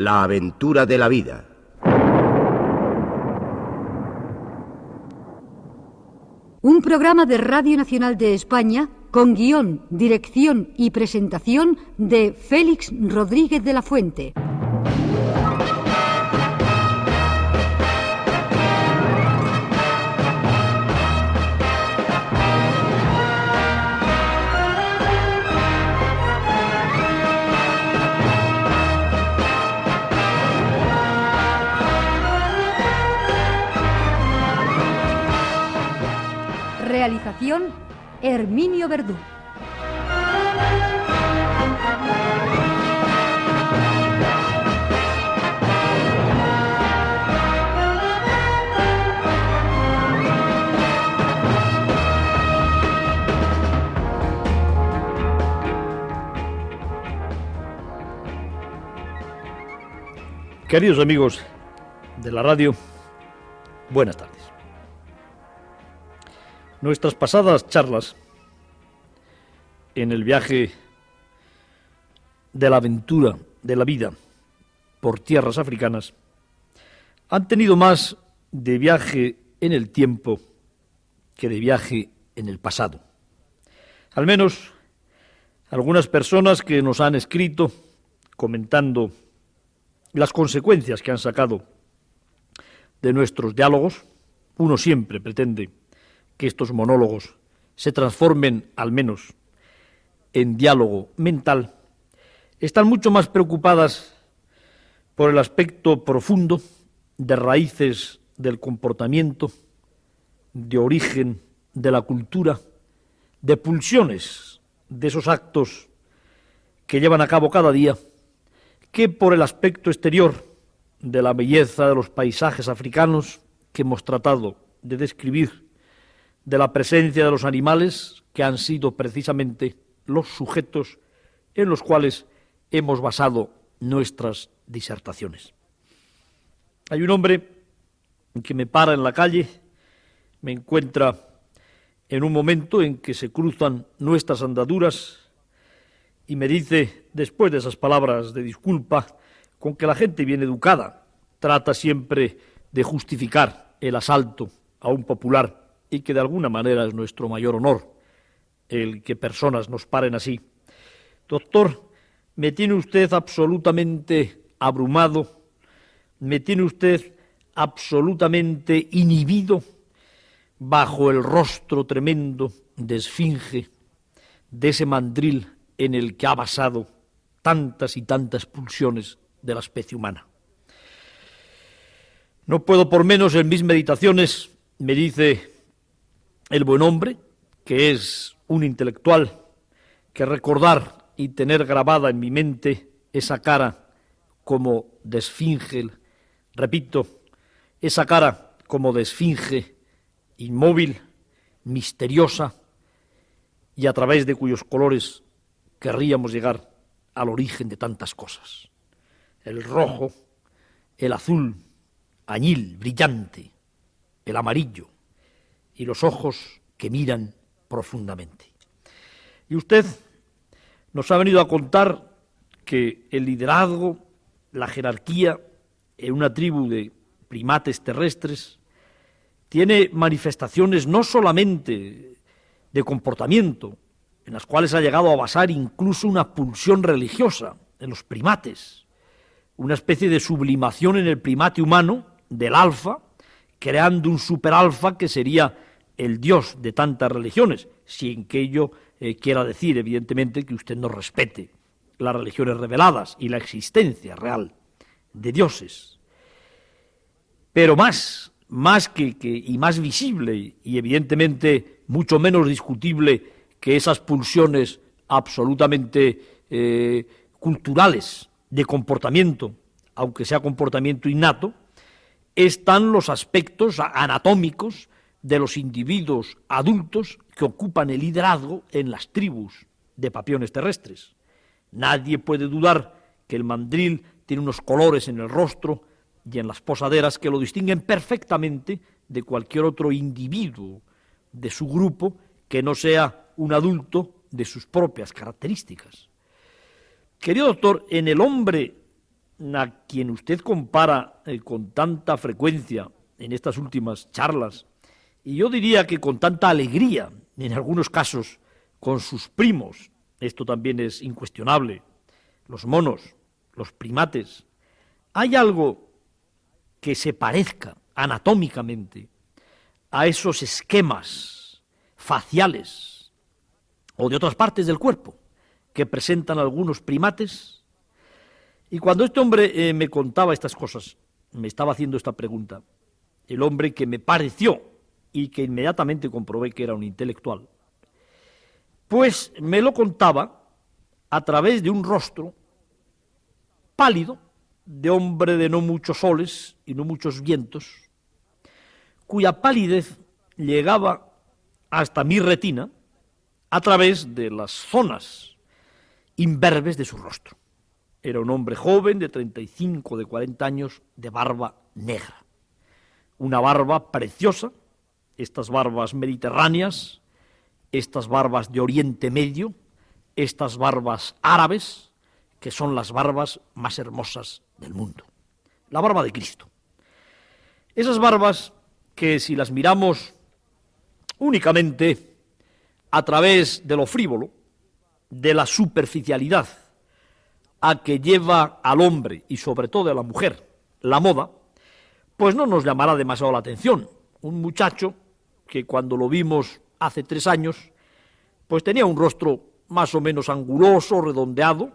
La aventura de la vida. Un programa de Radio Nacional de España con guión, dirección y presentación de Félix Rodríguez de la Fuente. Realización, Herminio Verdú. Queridos amigos de la radio, buenas tardes. Nuestras pasadas charlas en el viaje de la aventura de la vida por tierras africanas han tenido más de viaje en el tiempo que de viaje en el pasado. Al menos algunas personas que nos han escrito comentando las consecuencias que han sacado de nuestros diálogos. Uno siempre pretende que estos monólogos se transformen al menos en diálogo mental, están mucho más preocupadas por el aspecto profundo de raíces del comportamiento, de origen de la cultura, de pulsiones de esos actos que llevan a cabo cada día, que por el aspecto exterior de la belleza de los paisajes africanos que hemos tratado de describir, de la presencia de los animales que han sido precisamente los sujetos en los cuales hemos basado nuestras disertaciones. Hay un hombre que me para en la calle, me encuentra en un momento en que se cruzan nuestras andaduras y me dice, después de esas palabras de disculpa, con que la gente bien educada trata siempre de justificar el asalto a un popular y que de alguna manera es nuestro mayor honor el que personas nos paren así. Doctor, me tiene usted absolutamente abrumado, me tiene usted absolutamente inhibido bajo el rostro tremendo de esfinge, de ese mandril en el que ha basado tantas y tantas pulsiones de la especie humana. No puedo por menos en mis meditaciones, me dice el buen hombre, que es un intelectual, que recordar y tener grabada en mi mente esa cara como de esfinge, repito, esa cara como de esfinge, inmóvil, misteriosa, y a través de cuyos colores querríamos llegar al origen de tantas cosas. El rojo, el azul, añil, brillante, el amarillo, y los ojos que miran profundamente. Y usted nos ha venido a contar que el liderazgo, la jerarquía en una tribu de primates terrestres tiene manifestaciones no solamente de comportamiento, en las cuales ha llegado a basar incluso una pulsión religiosa en los primates, una especie de sublimación en el primate humano del alfa, creando un superalfa que sería el dios de tantas religiones, sin que ello quiera decir, evidentemente, que usted no respete las religiones reveladas y la existencia real de dioses. Pero más que y más visible y evidentemente mucho menos discutible que esas pulsiones absolutamente culturales de comportamiento, aunque sea comportamiento innato, están los aspectos anatómicos de los individuos adultos que ocupan el liderazgo en las tribus de papiones terrestres. Nadie puede dudar que el mandril tiene unos colores en el rostro y en las posaderas que lo distinguen perfectamente de cualquier otro individuo de su grupo que no sea un adulto de sus propias características. Querido doctor, en el hombre a quien usted compara con tanta frecuencia en estas últimas charlas, y yo diría que con tanta alegría, en algunos casos, con sus primos, esto también es incuestionable, los monos, los primates, ¿hay algo que se parezca anatómicamente a esos esquemas faciales o de otras partes del cuerpo que presentan algunos primates? Y cuando este hombre me contaba estas cosas, me estaba haciendo esta pregunta, el hombre que me pareció y que inmediatamente comprobé que era un intelectual, pues me lo contaba a través de un rostro pálido, de hombre de no muchos soles y no muchos vientos, cuya palidez llegaba hasta mi retina a través de las zonas imberbes de su rostro. Era un hombre joven de 35, de 40 años, de barba negra. Una barba preciosa, estas barbas mediterráneas, estas barbas de Oriente Medio, estas barbas árabes, que son las barbas más hermosas del mundo. La barba de Cristo. Esas barbas que si las miramos únicamente a través de lo frívolo, de la superficialidad a que lleva al hombre y sobre todo a la mujer la moda, pues no nos llamará demasiado la atención. Un muchacho que cuando lo vimos hace 3 años, pues tenía un rostro más o menos anguloso, redondeado,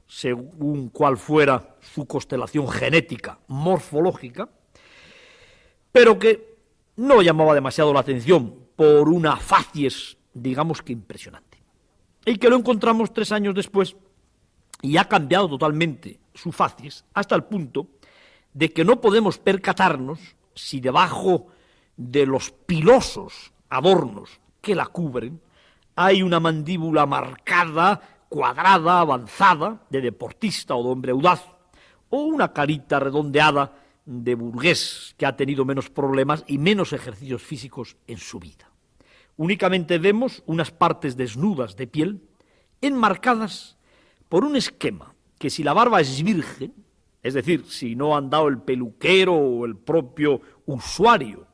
según cuál fuera su constelación genética, morfológica, pero que no llamaba demasiado la atención por una facies, digamos que impresionante. Y que lo encontramos 3 años después y ha cambiado totalmente su facies hasta el punto de que no podemos percatarnos si debajo de los pilosos adornos que la cubren hay una mandíbula marcada, cuadrada, avanzada, de deportista o de hombre audaz, o una carita redondeada de burgués que ha tenido menos problemas y menos ejercicios físicos en su vida. Únicamente vemos unas partes desnudas de piel, enmarcadas por un esquema que si la barba es virgen, es decir, si no han dado el peluquero o el propio usuario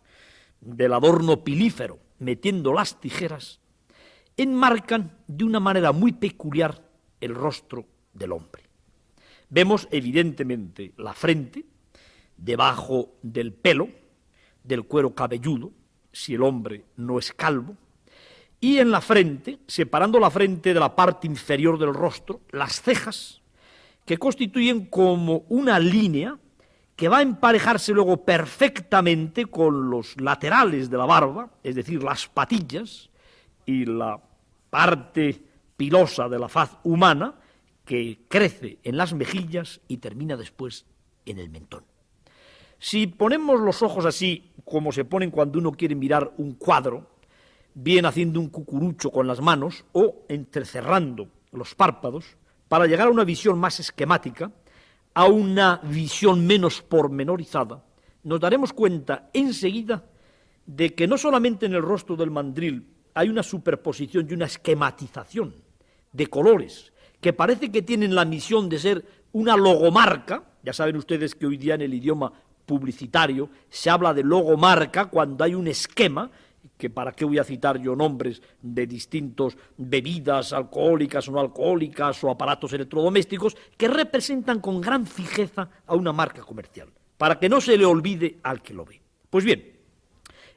del adorno pilífero metiendo las tijeras, enmarcan de una manera muy peculiar el rostro del hombre. Vemos evidentemente la frente, debajo del pelo, del cuero cabelludo, si el hombre no es calvo, y en la frente, separando la frente de la parte inferior del rostro, las cejas, que constituyen como una línea que va a emparejarse luego perfectamente con los laterales de la barba, es decir, las patillas y la parte pilosa de la faz humana, que crece en las mejillas y termina después en el mentón. Si ponemos los ojos así, como se ponen cuando uno quiere mirar un cuadro, bien haciendo un cucurucho con las manos o entrecerrando los párpados, para llegar a una visión más esquemática, a una visión menos pormenorizada, nos daremos cuenta enseguida de que no solamente en el rostro del mandril hay una superposición y una esquematización de colores que parece que tienen la misión de ser una logomarca. Ya saben ustedes que hoy día en el idioma publicitario se habla de logomarca cuando hay un esquema, que para qué voy a citar yo nombres de distintos bebidas alcohólicas o no alcohólicas o aparatos electrodomésticos que representan con gran fijeza a una marca comercial, para que no se le olvide al que lo ve. Pues bien,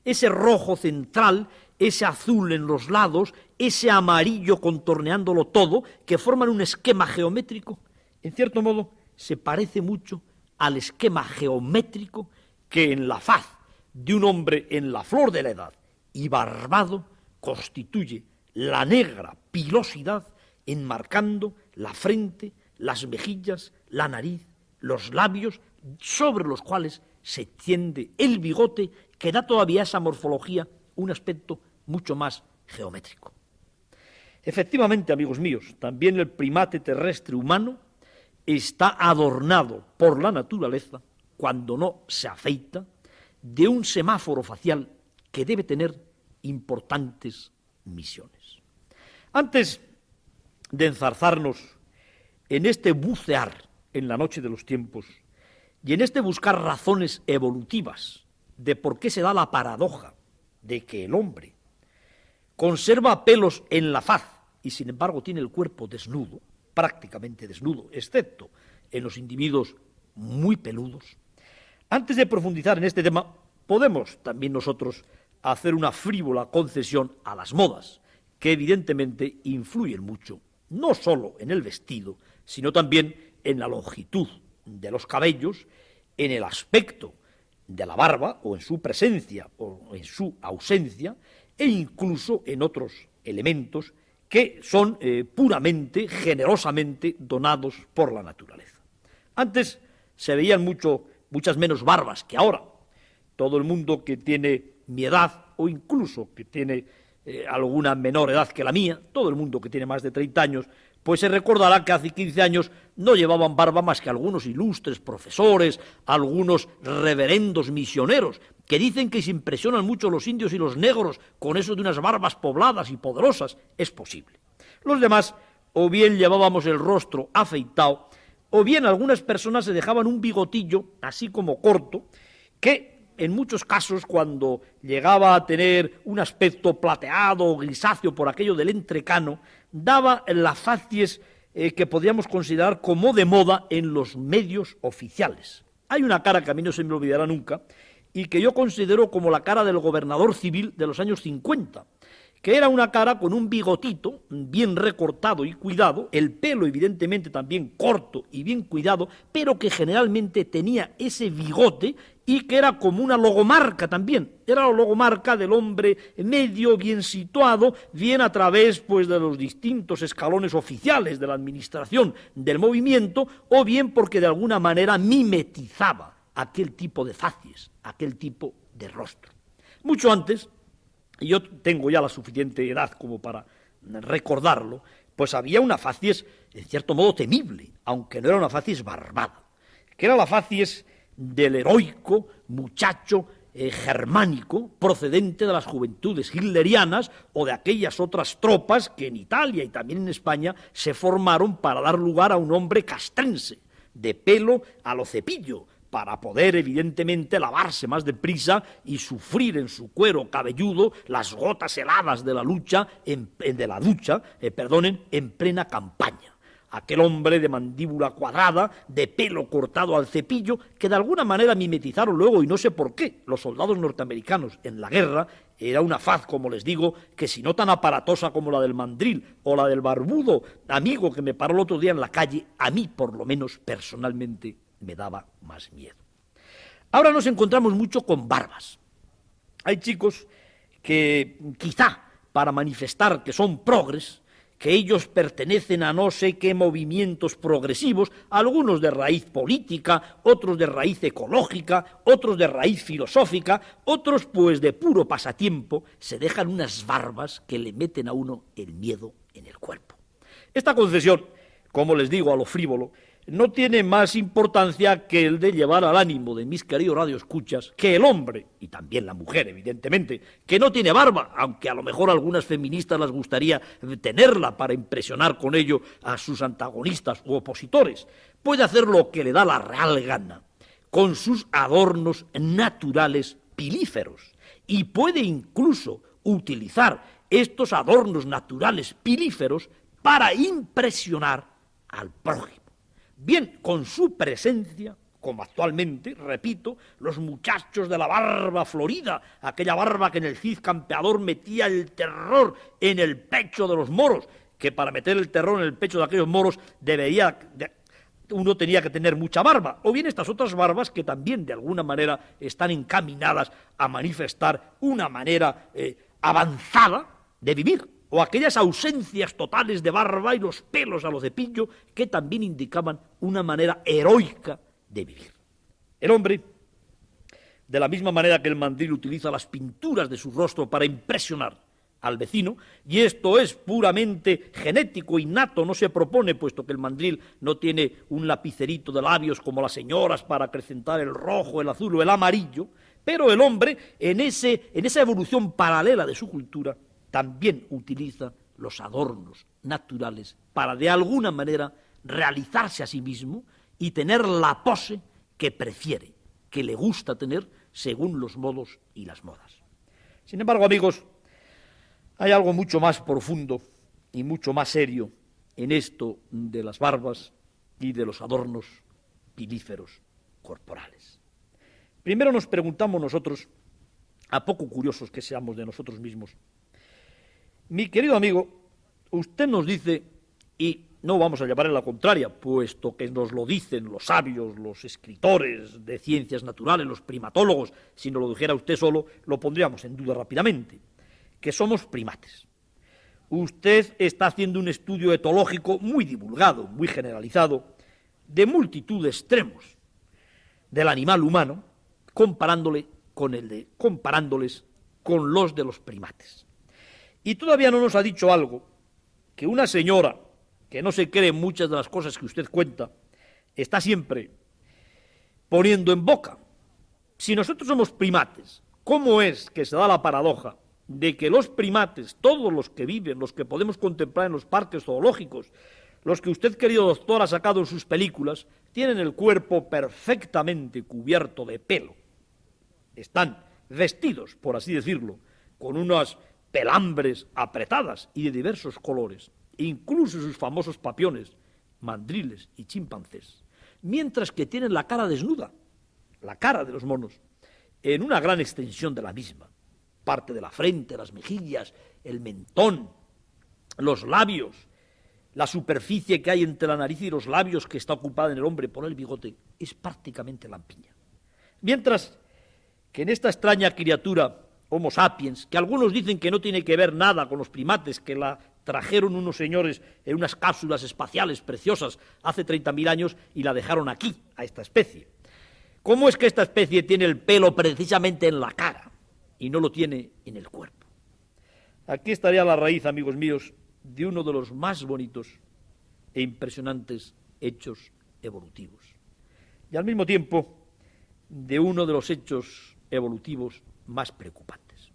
ese rojo central, ese azul en los lados, ese amarillo contorneándolo todo, que forman un esquema geométrico, en cierto modo se parece mucho al esquema geométrico que en la faz de un hombre en la flor de la edad y barbado constituye la negra pilosidad enmarcando la frente, las mejillas, la nariz, los labios, sobre los cuales se tiende el bigote, que da todavía a esa morfología un aspecto mucho más geométrico. Efectivamente, amigos míos, también el primate terrestre humano está adornado por la naturaleza, cuando no se afeita, de un semáforo facial que debe tener importantes misiones. Antes de enzarzarnos en este bucear en la noche de los tiempos y en este buscar razones evolutivas de por qué se da la paradoja de que el hombre conserva pelos en la faz y sin embargo tiene el cuerpo desnudo, prácticamente desnudo, excepto en los individuos muy peludos. Antes de profundizar en este tema, podemos también nosotros hacer una frívola concesión a las modas, que evidentemente influyen mucho, no solo en el vestido, sino también en la longitud de los cabellos, en el aspecto de la barba, o en su presencia o en su ausencia, e incluso en otros elementos que son puramente, generosamente donados por la naturaleza. Antes se veían muchas menos barbas que ahora. Todo el mundo que tiene mi edad, o incluso que tiene alguna menor edad que la mía, todo el mundo que tiene más de 30 años, pues se recordará que hace 15 años no llevaban barba más que algunos ilustres profesores, algunos reverendos misioneros, que dicen que se impresionan mucho los indios y los negros con eso de unas barbas pobladas y poderosas. Es posible. Los demás, o bien llevábamos el rostro afeitado, o bien algunas personas se dejaban un bigotillo, así como corto, que en muchos casos, cuando llegaba a tener un aspecto plateado o grisáceo por aquello del entrecano, daba las facies que podríamos considerar como de moda en los medios oficiales. Hay una cara que a mí no se me olvidará nunca y que yo considero como la cara del gobernador civil de los años 50, que era una cara con un bigotito bien recortado y cuidado, el pelo evidentemente también corto y bien cuidado, pero que generalmente tenía ese bigote y que era como una logomarca también, era la logomarca del hombre medio, bien situado, bien a través pues de los distintos escalones oficiales de la administración del movimiento, o bien porque de alguna manera mimetizaba aquel tipo de facies, aquel tipo de rostro. Mucho antes, y yo tengo ya la suficiente edad como para recordarlo, pues había una facies, en cierto modo, temible, aunque no era una facies barbada, que era la facies del heroico muchacho germánico procedente de las juventudes hitlerianas o de aquellas otras tropas que en Italia y también en España se formaron para dar lugar a un hombre castrense, de pelo a lo cepillo, para poder, evidentemente, lavarse más deprisa y sufrir en su cuero cabelludo las gotas heladas de la ducha en plena campaña. Aquel hombre de mandíbula cuadrada, de pelo cortado al cepillo, que de alguna manera mimetizaron luego, y no sé por qué, los soldados norteamericanos en la guerra. Era una faz, como les digo, que si no tan aparatosa como la del mandril o la del barbudo amigo que me paró el otro día en la calle, a mí, por lo menos, personalmente, me daba más miedo. Ahora nos encontramos mucho con barbas. Hay chicos que quizá para manifestar que son progres, que ellos pertenecen a no sé qué movimientos progresivos, algunos de raíz política, otros de raíz ecológica, otros de raíz filosófica, otros pues de puro pasatiempo, se dejan unas barbas que le meten a uno el miedo en el cuerpo. Esta concesión, como les digo, a lo frívolo, no tiene más importancia que el de llevar al ánimo de mis queridos radioescuchas que el hombre, y también la mujer, evidentemente, que no tiene barba, aunque a lo mejor a algunas feministas les gustaría tenerla para impresionar con ello a sus antagonistas u opositores, puede hacer lo que le da la real gana, con sus adornos naturales pilíferos, y puede incluso utilizar estos adornos naturales pilíferos para impresionar al prójimo. Bien con su presencia, como actualmente, repito, los muchachos de la barba florida, aquella barba que en el Cid campeador metía el terror en el pecho de los moros, que para meter el terror en el pecho de aquellos moros uno tenía que tener mucha barba, o bien estas otras barbas que también de alguna manera están encaminadas a manifestar una manera avanzada de vivir, o aquellas ausencias totales de barba y los pelos a lo cepillo que también indicaban una manera heroica de vivir. El hombre, de la misma manera que el mandril utiliza las pinturas de su rostro para impresionar al vecino, y esto es puramente genético, innato, no se propone, puesto que el mandril no tiene un lapicerito de labios como las señoras para acrecentar el rojo, el azul o el amarillo, pero el hombre, en esa evolución paralela de su cultura, también utiliza los adornos naturales para de alguna manera realizarse a sí mismo y tener la pose que prefiere, que le gusta tener según los modos y las modas. Sin embargo, amigos, hay algo mucho más profundo y mucho más serio en esto de las barbas y de los adornos pilíferos corporales. Primero nos preguntamos nosotros, a poco curiosos que seamos de nosotros mismos, mi querido amigo, usted nos dice, y no vamos a llevarle la contraria, puesto que nos lo dicen los sabios, los escritores de ciencias naturales, los primatólogos, si nos lo dijera usted solo, lo pondríamos en duda rápidamente, que somos primates. Usted está haciendo un estudio etológico muy divulgado, muy generalizado, de multitud de extremos del animal humano, comparándoles con los de los primates. Y todavía no nos ha dicho algo que una señora que no se cree muchas de las cosas que usted cuenta, está siempre poniendo en boca. Si nosotros somos primates, ¿cómo es que se da la paradoja de que los primates, todos los que viven, los que podemos contemplar en los parques zoológicos, los que usted, querido doctor, ha sacado en sus películas, tienen el cuerpo perfectamente cubierto de pelo? Están vestidos, por así decirlo, con unas pelambres apretadas y de diversos colores, incluso sus famosos papiones, mandriles y chimpancés, mientras que tienen la cara desnuda, la cara de los monos, en una gran extensión de la misma, parte de la frente, las mejillas, el mentón, los labios, la superficie que hay entre la nariz y los labios que está ocupada en el hombre por el bigote, es prácticamente lampiña. Mientras que en esta extraña criatura, Homo sapiens, que algunos dicen que no tiene que ver nada con los primates, que la trajeron unos señores en unas cápsulas espaciales preciosas hace 30.000 años y la dejaron aquí, a esta especie. ¿Cómo es que esta especie tiene el pelo precisamente en la cara y no lo tiene en el cuerpo? Aquí estaría la raíz, amigos míos, de uno de los más bonitos e impresionantes hechos evolutivos. Y al mismo tiempo, de uno de los hechos evolutivos más preocupantes.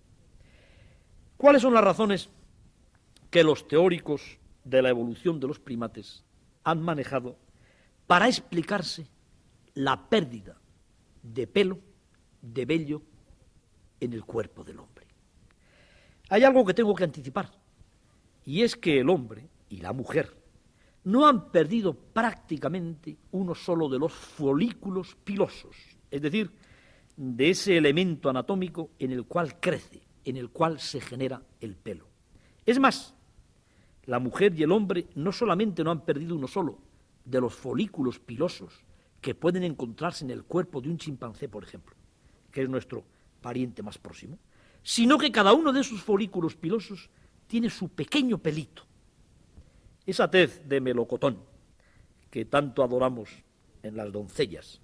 ¿Cuáles son las razones que los teóricos de la evolución de los primates han manejado para explicarse la pérdida de pelo, de vello en el cuerpo del hombre? Hay algo que tengo que anticipar, y es que el hombre y la mujer no han perdido prácticamente uno solo de los folículos pilosos, es decir, de ese elemento anatómico en el cual crece, en el cual se genera el pelo. Es más, la mujer y el hombre no solamente no han perdido uno solo de los folículos pilosos que pueden encontrarse en el cuerpo de un chimpancé, por ejemplo, que es nuestro pariente más próximo, sino que cada uno de esos folículos pilosos tiene su pequeño pelito, esa tez de melocotón que tanto adoramos en las doncellas,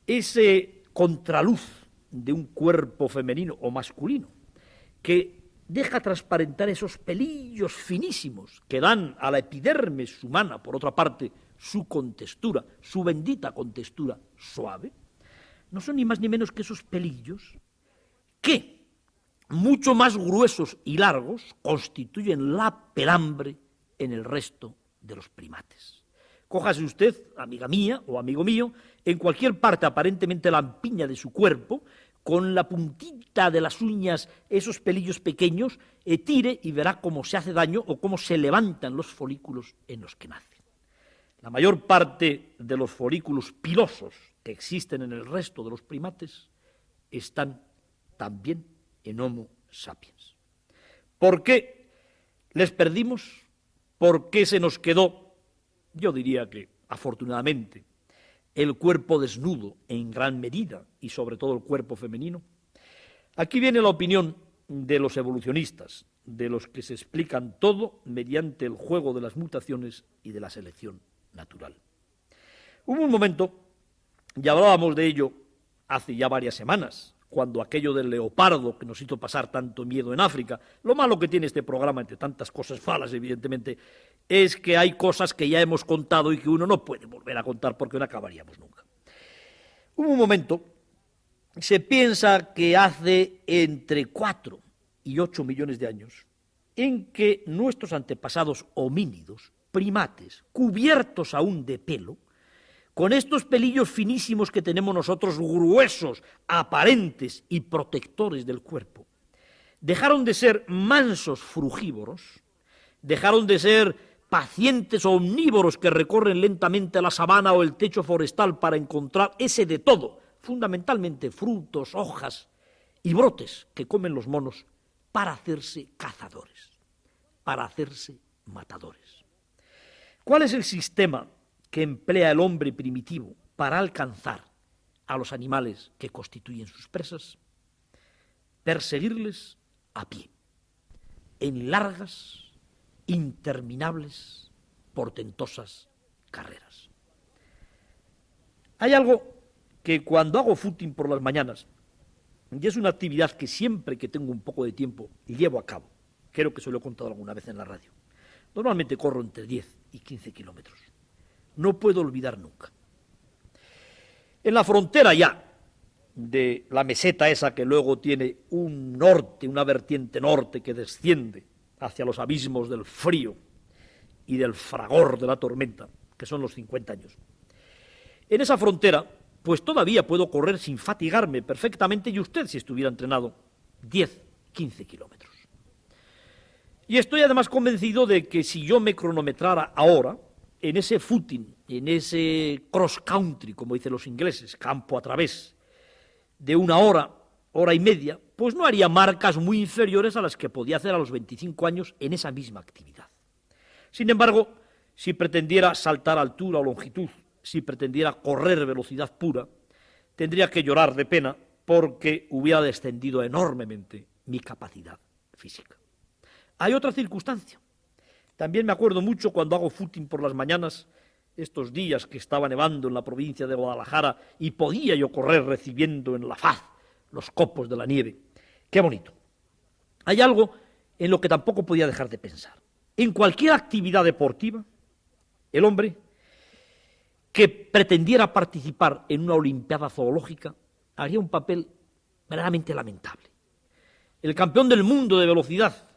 ese contraluz de un cuerpo femenino o masculino que deja transparentar esos pelillos finísimos que dan a la epidermis humana, por otra parte, su contextura, su bendita contextura suave, no son ni más ni menos que esos pelillos que, mucho más gruesos y largos, constituyen la pelambre en el resto de los primates. Cójase usted, amiga mía o amigo mío, en cualquier parte aparentemente lampiña de su cuerpo, con la puntita de las uñas, esos pelillos pequeños, tire y verá cómo se hace daño o cómo se levantan los folículos en los que nacen. La mayor parte de los folículos pilosos que existen en el resto de los primates están también en Homo sapiens. ¿Por qué les perdimos? ¿Por qué se nos quedó, yo diría que afortunadamente, el cuerpo desnudo en gran medida y sobre todo el cuerpo femenino? Aquí viene la opinión de los evolucionistas, de los que se explican todo mediante el juego de las mutaciones y de la selección natural. Hubo un momento, ya hablábamos de ello hace ya varias semanas, cuando aquello del leopardo que nos hizo pasar tanto miedo en África. Lo malo que tiene este programa, entre tantas cosas malas, evidentemente, es que hay cosas que ya hemos contado y que uno no puede volver a contar porque no acabaríamos nunca. Hubo un momento, se piensa que hace entre 4 y 8 millones de años, en que nuestros antepasados homínidos, primates, cubiertos aún de pelo, con estos pelillos finísimos que tenemos nosotros, gruesos, aparentes y protectores del cuerpo, dejaron de ser mansos frugívoros, dejaron de ser pacientes omnívoros que recorren lentamente la sabana o el techo forestal para encontrar ese de todo, fundamentalmente frutos, hojas y brotes que comen los monos para hacerse cazadores, para hacerse matadores. ¿Cuál es el sistema que emplea el hombre primitivo para alcanzar a los animales que constituyen sus presas? Perseguirles a pie, en largas, interminables, portentosas carreras. Hay algo que cuando hago footing por las mañanas, y es una actividad que siempre que tengo un poco de tiempo llevo a cabo, creo que se lo he contado alguna vez en la radio, normalmente corro entre 10 y 15 kilómetros. No puedo olvidar nunca. En la frontera ya de la meseta esa que luego tiene un norte, una vertiente norte que desciende hacia los abismos del frío y del fragor de la tormenta, que son los 50 años. En esa frontera, pues todavía puedo correr sin fatigarme perfectamente, y usted, si estuviera entrenado, 10, 15 kilómetros. Y estoy además convencido de que si yo me cronometrara ahora, en ese footing, en ese cross country, como dicen los ingleses, campo a través, de una hora, hora y media, pues no haría marcas muy inferiores a las que podía hacer a los 25 años en esa misma actividad. Sin embargo, si pretendiera saltar altura o longitud, si pretendiera correr velocidad pura, tendría que llorar de pena porque hubiera descendido enormemente mi capacidad física. Hay otra circunstancia. También me acuerdo mucho cuando hago footing por las mañanas, estos días que estaba nevando en la provincia de Guadalajara y podía yo correr recibiendo en la faz los copos de la nieve. ¡Qué bonito! Hay algo en lo que tampoco podía dejar de pensar. En cualquier actividad deportiva, el hombre que pretendiera participar en una olimpiada zoológica haría un papel verdaderamente lamentable. El campeón del mundo de velocidad,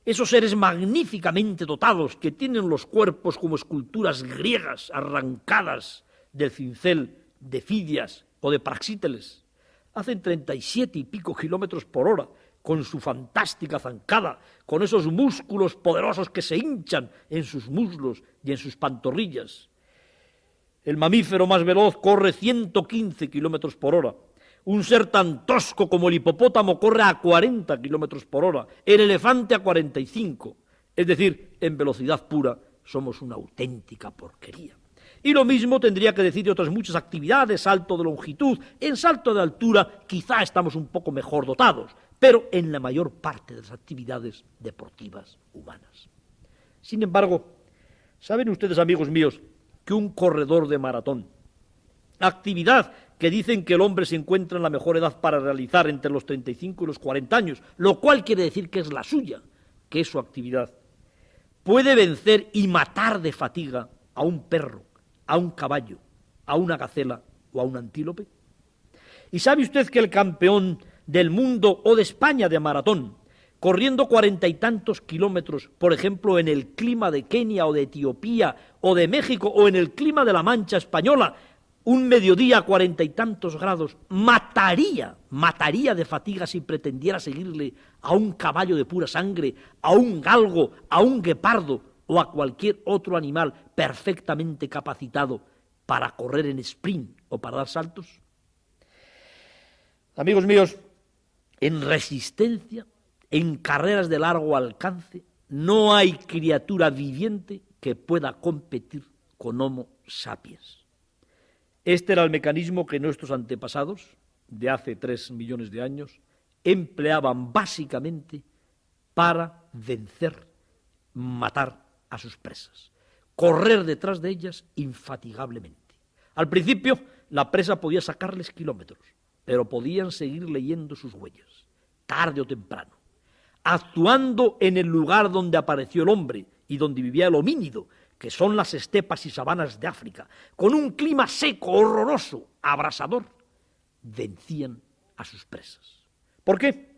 esos seres magníficamente dotados que tienen los cuerpos como esculturas griegas arrancadas del cincel de Fidias o de Praxíteles, hacen 37 y pico kilómetros por hora con su fantástica zancada, con esos músculos poderosos que se hinchan en sus muslos y en sus pantorrillas. El mamífero más veloz corre 115 kilómetros por hora. Un ser tan tosco como el hipopótamo corre a 40 kilómetros por hora, el elefante a 45. Es decir, en velocidad pura somos una auténtica porquería. Y lo mismo tendría que decir de otras muchas actividades, salto de longitud. En salto de altura quizá estamos un poco mejor dotados, pero en la mayor parte de las actividades deportivas humanas. Sin embargo, ¿saben ustedes, amigos míos, que un corredor de maratón, actividad que dicen que el hombre se encuentra en la mejor edad para realizar entre los 35 y los 40 años, lo cual quiere decir que es la suya, que es su actividad, puede vencer y matar de fatiga a un perro, a un caballo, a una gacela o a un antílope? ¿Y sabe usted que el campeón del mundo o de España de maratón, corriendo 40 y tantos kilómetros, por ejemplo, en el clima de Kenia o de Etiopía o de México o en el clima de la Mancha española, un mediodía a 40 y tantos grados, mataría de fatiga si pretendiera seguirle a un caballo de pura sangre, a un galgo, a un guepardo o a cualquier otro animal perfectamente capacitado para correr en sprint o para dar saltos? Amigos míos, en resistencia, en carreras de largo alcance, no hay criatura viviente que pueda competir con Homo sapiens. Este era el mecanismo que nuestros antepasados, de hace 3 millones de años, empleaban básicamente para vencer, matar a sus presas, correr detrás de ellas infatigablemente. Al principio, la presa podía sacarles kilómetros, pero podían seguir leyendo sus huellas, tarde o temprano, actuando en el lugar donde apareció el hombre y donde vivía el homínido, que son las estepas y sabanas de África, con un clima seco, horroroso, abrasador, vencían a sus presas. ¿Por qué?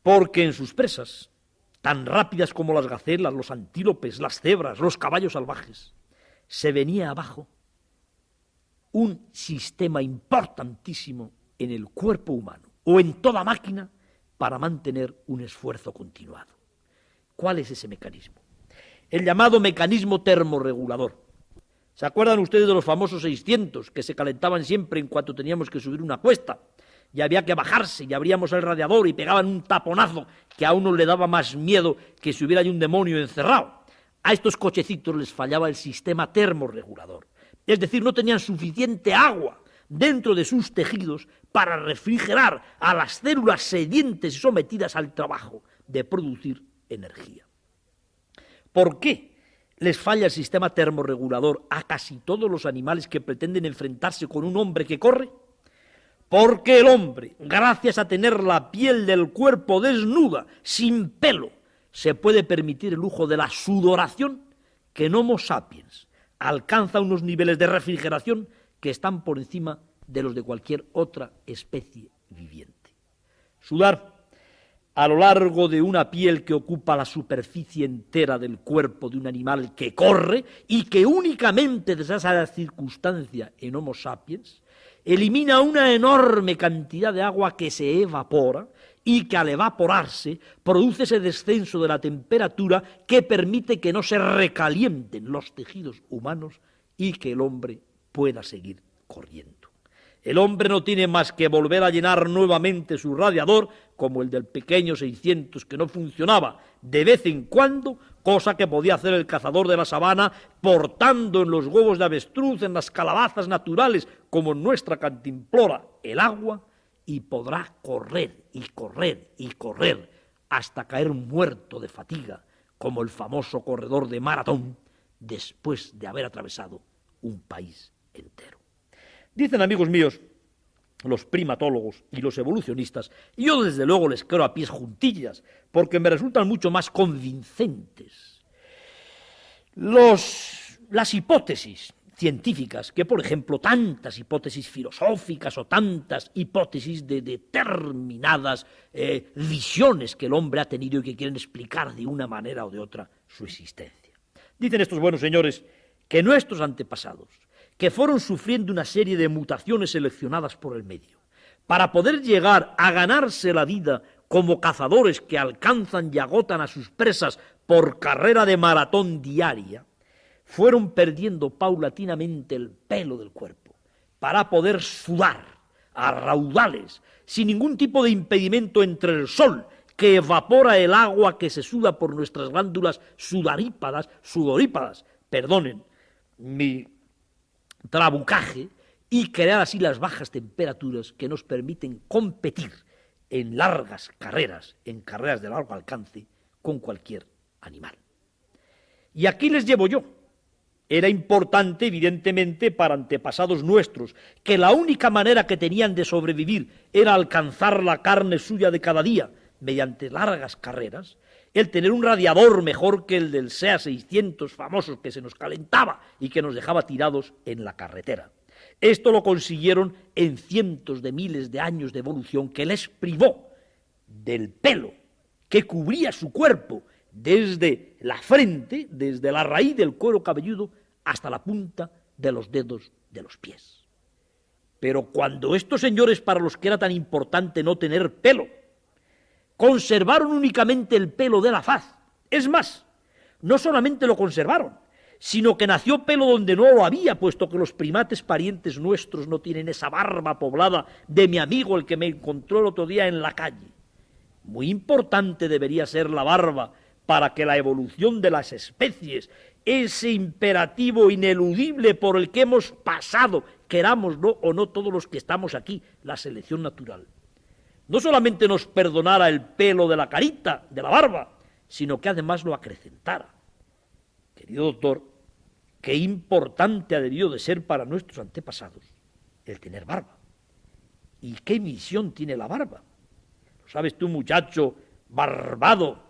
Porque en sus presas, tan rápidas como las gacelas, los antílopes, las cebras, los caballos salvajes, se venía abajo un sistema importantísimo en el cuerpo humano o en toda máquina para mantener un esfuerzo continuado. ¿Cuál es ese mecanismo? El llamado mecanismo termorregulador. ¿Se acuerdan ustedes de los famosos 600 que se calentaban siempre en cuanto teníamos que subir una cuesta? Y había que bajarse y abríamos el radiador y pegaban un taponazo que a uno le daba más miedo que si hubiera ahí un demonio encerrado. A estos cochecitos les fallaba el sistema termorregulador. Es decir, no tenían suficiente agua dentro de sus tejidos para refrigerar a las células sedientes y sometidas al trabajo de producir energía. ¿Por qué les falla el sistema termorregulador a casi todos los animales que pretenden enfrentarse con un hombre que corre? Porque el hombre, gracias a tener la piel del cuerpo desnuda, sin pelo, se puede permitir el lujo de la sudoración que en Homo sapiens alcanza unos niveles de refrigeración que están por encima de los de cualquier otra especie viviente. Sudar a lo largo de una piel que ocupa la superficie entera del cuerpo de un animal que corre y que únicamente desde esa circunstancia en Homo sapiens elimina una enorme cantidad de agua que se evapora y que al evaporarse produce ese descenso de la temperatura que permite que no se recalienten los tejidos humanos y que el hombre pueda seguir corriendo. El hombre no tiene más que volver a llenar nuevamente su radiador, como el del pequeño 600 que no funcionaba de vez en cuando, cosa que podía hacer el cazador de la sabana portando en los huevos de avestruz, en las calabazas naturales, como en nuestra cantimplora, el agua, y podrá correr y correr y correr hasta caer muerto de fatiga, como el famoso corredor de maratón, después de haber atravesado un país entero. Dicen, amigos míos, los primatólogos y los evolucionistas, y yo desde luego les creo a pies juntillas, porque me resultan mucho más convincentes las hipótesis científicas, que por ejemplo tantas hipótesis filosóficas o tantas hipótesis de determinadas visiones que el hombre ha tenido y que quieren explicar de una manera o de otra su existencia. Dicen estos buenos señores que nuestros antepasados, que fueron sufriendo una serie de mutaciones seleccionadas por el medio, para poder llegar a ganarse la vida como cazadores que alcanzan y agotan a sus presas por carrera de maratón diaria, fueron perdiendo paulatinamente el pelo del cuerpo para poder sudar a raudales, sin ningún tipo de impedimento entre el sol, que evapora el agua que se suda por nuestras glándulas sudorípadas, perdonen mi trabucaje, y crear así las bajas temperaturas que nos permiten competir en largas carreras, en carreras de largo alcance, con cualquier animal. Y aquí les llevo yo. Era importante, evidentemente, para antepasados nuestros, que la única manera que tenían de sobrevivir era alcanzar la carne suya de cada día mediante largas carreras, el tener un radiador mejor que el del SEA 600 famosos que se nos calentaba y que nos dejaba tirados en la carretera. Esto lo consiguieron en cientos de miles de años de evolución que les privó del pelo que cubría su cuerpo desde la frente, desde la raíz del cuero cabelludo hasta la punta de los dedos de los pies. Pero cuando estos señores, para los que era tan importante no tener pelo, conservaron únicamente el pelo de la faz, es más, no solamente lo conservaron, sino que nació pelo donde no lo había, puesto que los primates parientes nuestros no tienen esa barba poblada de mi amigo, el que me encontró el otro día en la calle. Muy importante debería ser la barba para que la evolución de las especies, ese imperativo ineludible por el que hemos pasado, querámoslo o no todos los que estamos aquí, la selección natural, no solamente nos perdonara el pelo de la carita, de la barba, sino que además lo acrecentara. Querido doctor, qué importante ha debido de ser para nuestros antepasados el tener barba. ¿Y qué misión tiene la barba? ¿Lo sabes tú, muchacho barbado,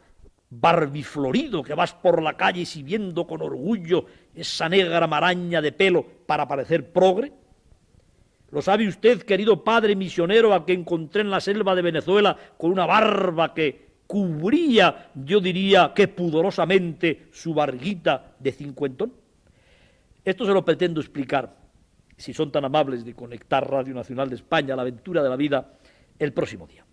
barbiflorido, que vas por la calle exhibiendo con orgullo esa negra maraña de pelo para parecer progre? ¿Lo sabe usted, querido padre misionero, a que encontré en la selva de Venezuela con una barba que cubría, yo diría que pudorosamente, su barriguita de cincuentón? Esto se lo pretendo explicar si son tan amables de conectar Radio Nacional de España, La Aventura de la Vida, el próximo día.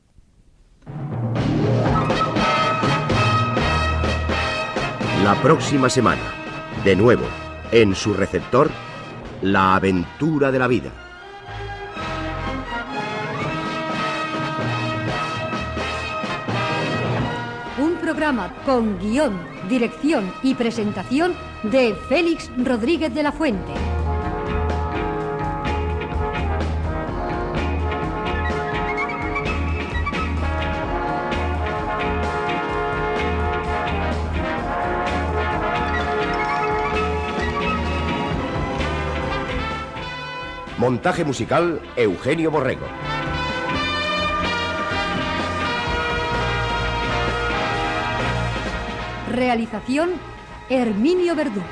La próxima semana, de nuevo, en su receptor, La Aventura de la Vida. Un programa con guión, dirección y presentación de Félix Rodríguez de la Fuente. Montaje musical, Eugenio Borrego. Realización, Herminio Verdú.